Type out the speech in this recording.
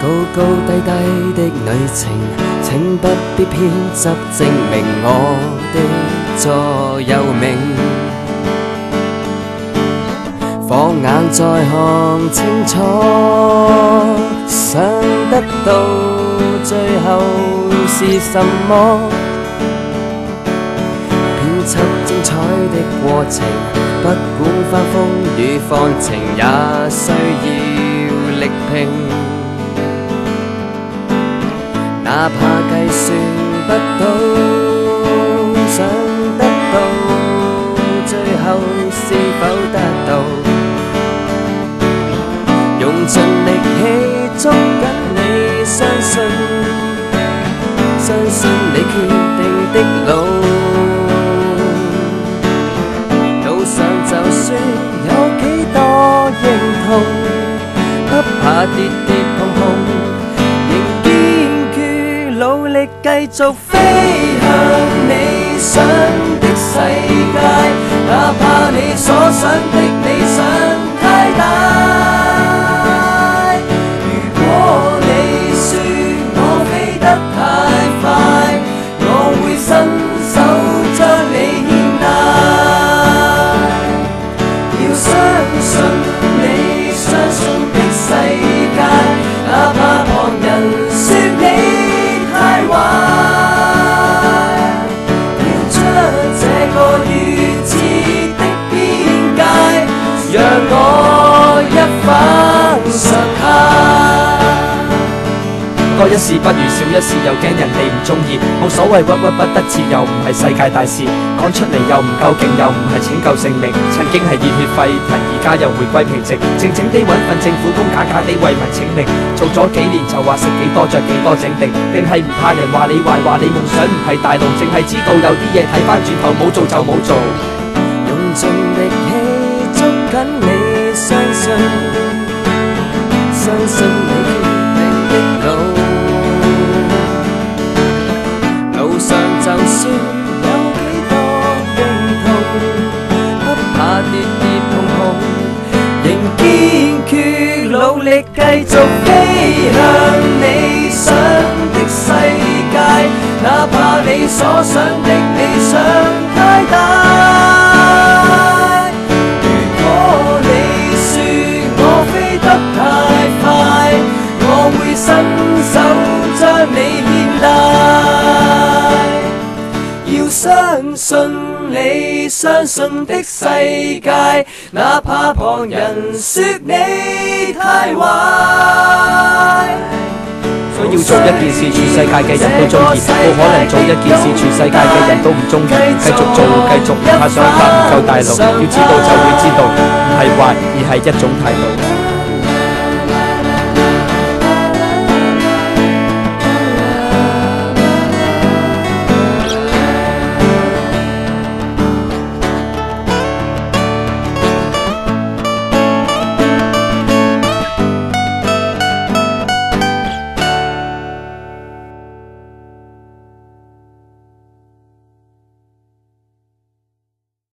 高高低低的旅程，請不必偏執證明我的座右銘。放眼再看清楚，想得到最後是什麼？編輯精彩的過程，不管翻風雨放晴，也需要力拼。哪怕計算不到，想得到最後是否得到？用盡力氣捉緊你，相信你決定的路。路上就算有幾多認同，不怕跌跌碰碰，仍堅決努力繼續飛向理想的世界，哪怕你所想的理想太大。多一事不如少一事，又驚人哋唔中意，冇所謂屈屈不得志，又唔係世界大事，講出嚟又唔夠勁，又唔係拯救性命。曾經係熱血沸騰，而家又回歸平靜，靜靜地揾份政府工，假假地為民請命。做咗幾年就話食幾多着幾多整定，定係唔怕人話你壞，話你夢想唔係大路，淨係知道有啲嘢睇返轉頭冇做就冇做。用盡力氣捉緊你，相信你決定的路。路上就算有幾多認同，不怕跌跌碰碰，仍堅決努力繼續飛向理想的世界，哪怕你所想的理想太大。如果你說我飛得太快，我會伸手將你牽帶。要相信你相信的世界，哪怕旁人說你太壞。想要做一件事，全世界嘅人都中意，冇可能做一件事，全世界嘅人都唔中意。繼續做，繼續，怕想法唔夠大路，要知道就會知道，唔係壞，而係一種態度。